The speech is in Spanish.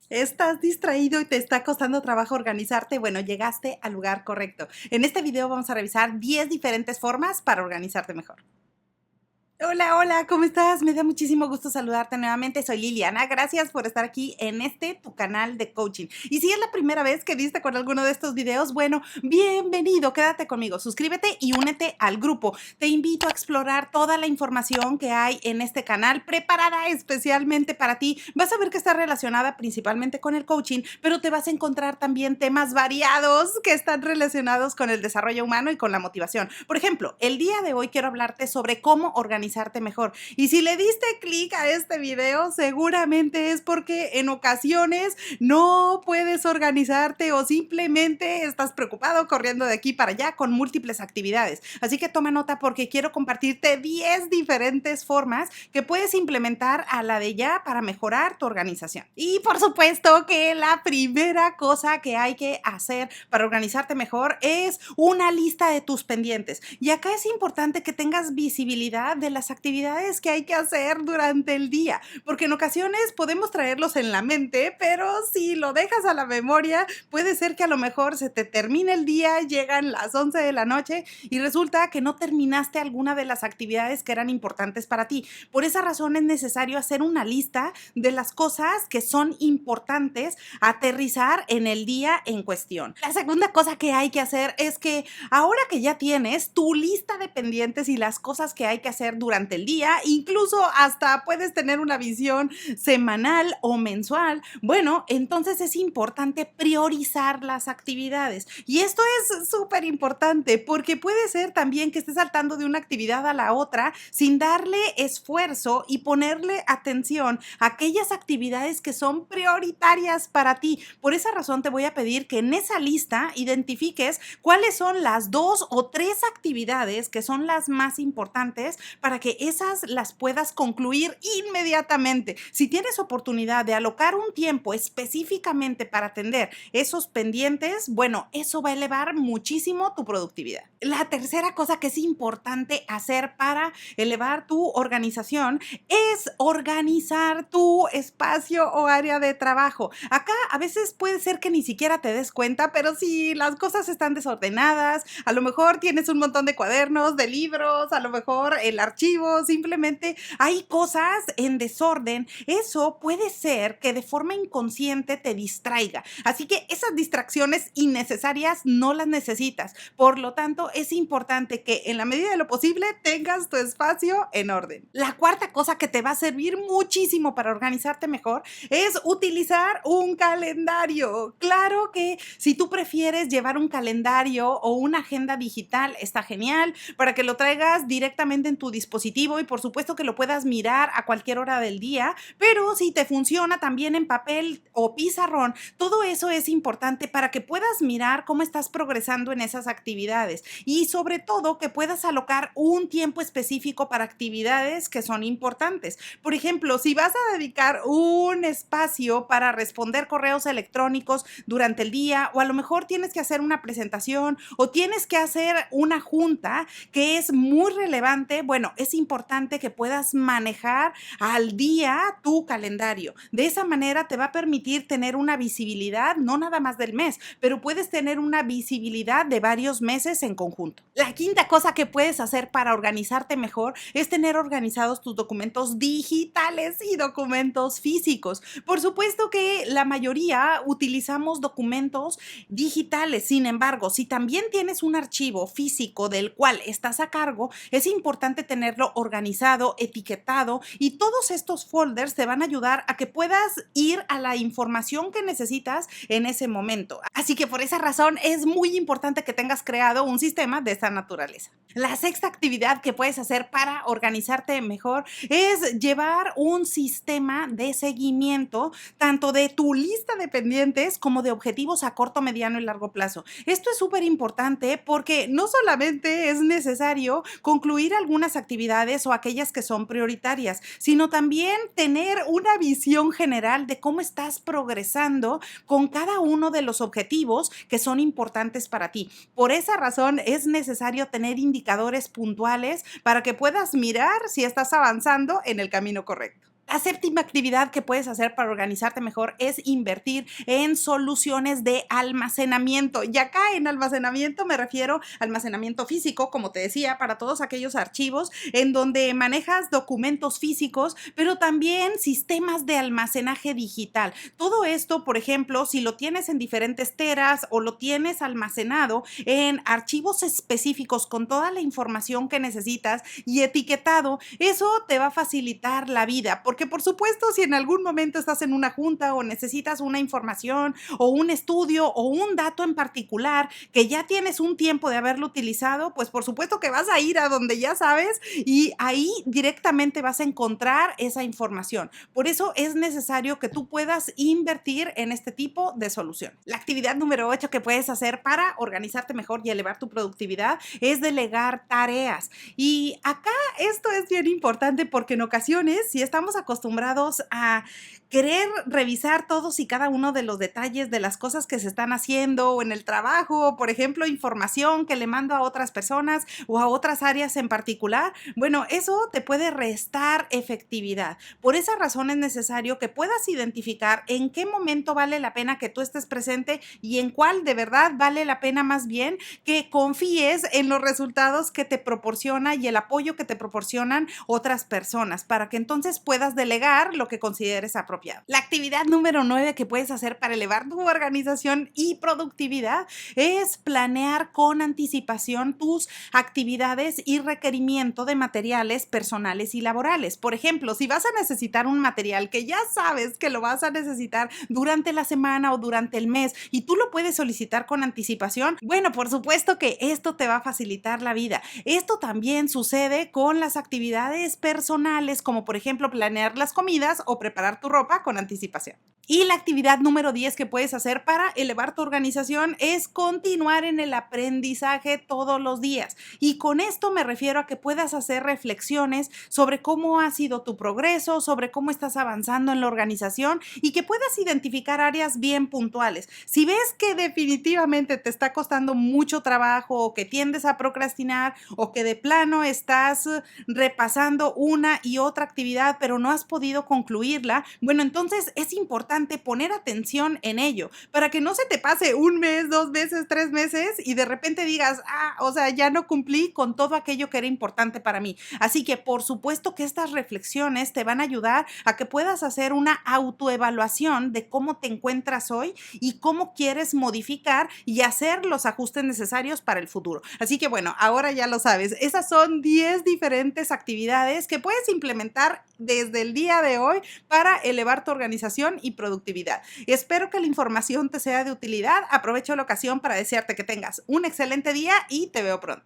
¿Estás distraído y te está costando trabajo organizarte? Bueno, llegaste al lugar correcto. En este video vamos a revisar 10 diferentes formas para organizarte mejor. Hola, hola, ¿cómo estás? Me da muchísimo gusto saludarte nuevamente. Soy Liliana. Gracias por estar aquí en tu canal de coaching. Y si es la primera vez que diste con alguno de estos videos, bueno, bienvenido. Quédate conmigo, suscríbete y únete al grupo. Te invito a explorar toda la información que hay en este canal, preparada especialmente para ti. Vas a ver que está relacionada principalmente con el coaching, pero te vas a encontrar también temas variados que están relacionados con el desarrollo humano y con la motivación. Por ejemplo, el día de hoy quiero hablarte sobre cómo organizarte mejor. Y si le diste clic a este video, seguramente es porque en ocasiones no puedes organizarte o simplemente estás preocupado corriendo de aquí para allá con múltiples actividades. Así que toma nota porque quiero compartirte 10 diferentes formas que puedes implementar a la de ya para mejorar tu organización. Y por supuesto que la primera cosa que hay que hacer para organizarte mejor es una lista de tus pendientes. Y acá es importante que tengas visibilidad de las actividades que hay que hacer durante el día, porque en ocasiones podemos traerlos en la mente, pero si lo dejas a la memoria, puede ser que a lo mejor se te termine el día, llegan las 11 de la noche y resulta que no terminaste alguna de las actividades que eran importantes para ti. Por esa razón es necesario hacer una lista de las cosas que son importantes, aterrizar en el día en cuestión. La segunda cosa que hay que hacer es que ahora que ya tienes tu lista de pendientes y las cosas que hay que hacer durante el día, incluso hasta puedes tener una visión semanal o mensual, bueno, entonces es importante priorizar las actividades. Y esto es súper importante porque puede ser también que estés saltando de una actividad a la otra sin darle esfuerzo y ponerle atención a aquellas actividades que son prioritarias para ti. Por esa razón te voy a pedir que en esa lista identifiques cuáles son las 2 o 3 actividades que son las más importantes para que esas las puedas concluir inmediatamente. Si tienes oportunidad de alocar un tiempo específicamente para atender esos pendientes, bueno, eso va a elevar muchísimo tu productividad. La tercera cosa que es importante hacer para elevar tu organización es organizar tu espacio o área de trabajo. Acá a veces puede ser que ni siquiera te des cuenta, pero si las cosas están desordenadas, a lo mejor tienes un montón de cuadernos, de libros, a lo mejor el archivo, simplemente hay cosas en desorden. Eso puede ser que de forma inconsciente te distraiga. Así que esas distracciones innecesarias no las necesitas. Por lo tanto, es importante que en la medida de lo posible tengas tu espacio en orden. La cuarta cosa que te va a servir muchísimo para organizarte mejor es utilizar un calendario. Claro que si tú prefieres llevar un calendario o una agenda digital, está genial para que lo traigas directamente en tu dispositivo y por supuesto que lo puedas mirar a cualquier hora del día, pero si te funciona también en papel o pizarrón, todo eso es importante para que puedas mirar cómo estás progresando en esas actividades y sobre todo que puedas alocar un tiempo específico para actividades que son importantes. Por ejemplo, si vas a dedicar un espacio para responder correos electrónicos durante el día o a lo mejor tienes que hacer una presentación o tienes que hacer una junta que es muy relevante, bueno, es importante que puedas manejar al día tu calendario. De esa manera te va a permitir tener una visibilidad, no nada más del mes, pero puedes tener una visibilidad de varios meses en conjunto. La quinta cosa que puedes hacer para organizarte mejor es tener organizados tus documentos digitales y documentos físicos. Por supuesto que la mayoría utilizamos documentos digitales. Sin embargo, si también tienes un archivo físico del cual estás a cargo, es importante tenerlo organizado, etiquetado y todos estos folders te van a ayudar a que puedas ir a la información que necesitas en ese momento. Así que por esa razón es muy importante que tengas creado un sistema de esta naturaleza. La sexta actividad que puedes hacer para organizarte mejor es llevar un sistema de seguimiento tanto de tu lista de pendientes como de objetivos a corto, mediano y largo plazo. Esto es súper importante porque no solamente es necesario concluir algunas actividades o aquellas que son prioritarias, sino también tener una visión general de cómo estás progresando con cada uno de los objetivos que son importantes para ti. Por esa razón es necesario tener indicadores puntuales para que puedas mirar si estás avanzando en el camino correcto. La séptima actividad que puedes hacer para organizarte mejor es invertir en soluciones de almacenamiento. Y acá en almacenamiento me refiero a almacenamiento físico, como te decía, para todos aquellos archivos en donde manejas documentos físicos, pero también sistemas de almacenaje digital. Todo esto, por ejemplo, si lo tienes en diferentes teras o lo tienes almacenado en archivos específicos con toda la información que necesitas y etiquetado, eso te va a facilitar la vida. Porque por supuesto, si en algún momento estás en una junta o necesitas una información o un estudio o un dato en particular que ya tienes un tiempo de haberlo utilizado, pues por supuesto que vas a ir a donde ya sabes y ahí directamente vas a encontrar esa información. Por eso es necesario que tú puedas invertir en este tipo de solución. La actividad número 8 que puedes hacer para organizarte mejor y elevar tu productividad es delegar tareas. Y acá esto es bien importante porque en ocasiones, si estamos acostumbrados a querer revisar todos y cada uno de los detalles de las cosas que se están haciendo o en el trabajo, por ejemplo, información que le mando a otras personas o a otras áreas en particular, bueno, eso te puede restar efectividad. Por esa razón es necesario que puedas identificar en qué momento vale la pena que tú estés presente y en cuál de verdad vale la pena más bien que confíes en los resultados que te proporciona y el apoyo que te proporcionan otras personas para que entonces puedas delegar lo que consideres apropiado. La actividad número 9 que puedes hacer para elevar tu organización y productividad es planear con anticipación tus actividades y requerimiento de materiales personales y laborales. Por ejemplo, si vas a necesitar un material que ya sabes que lo vas a necesitar durante la semana o durante el mes y tú lo puedes solicitar con anticipación, bueno, por supuesto que esto te va a facilitar la vida. Esto también sucede con las actividades personales, como por ejemplo planear las comidas o preparar tu ropa con anticipación. Y la actividad número 10 que puedes hacer para elevar tu organización es continuar en el aprendizaje todos los días. Y con esto me refiero a que puedas hacer reflexiones sobre cómo ha sido tu progreso, sobre cómo estás avanzando en la organización y que puedas identificar áreas bien puntuales. Si ves que definitivamente te está costando mucho trabajo o que tiendes a procrastinar o que de plano estás repasando una y otra actividad pero no has podido concluirla, bueno, entonces es importante poner atención en ello para que no se te pase un mes, 2 meses, 3 meses y de repente digas, o sea, ya no cumplí con todo aquello que era importante para mí. Así que por supuesto que estas reflexiones te van a ayudar a que puedas hacer una autoevaluación de cómo te encuentras hoy y cómo quieres modificar y hacer los ajustes necesarios para el futuro. Así que bueno, ahora ya lo sabes, esas son 10 diferentes actividades que puedes implementar desde el día de hoy para elevar tu organización y productividad. Espero que la información te sea de utilidad. Aprovecho la ocasión para desearte que tengas un excelente día y te veo pronto.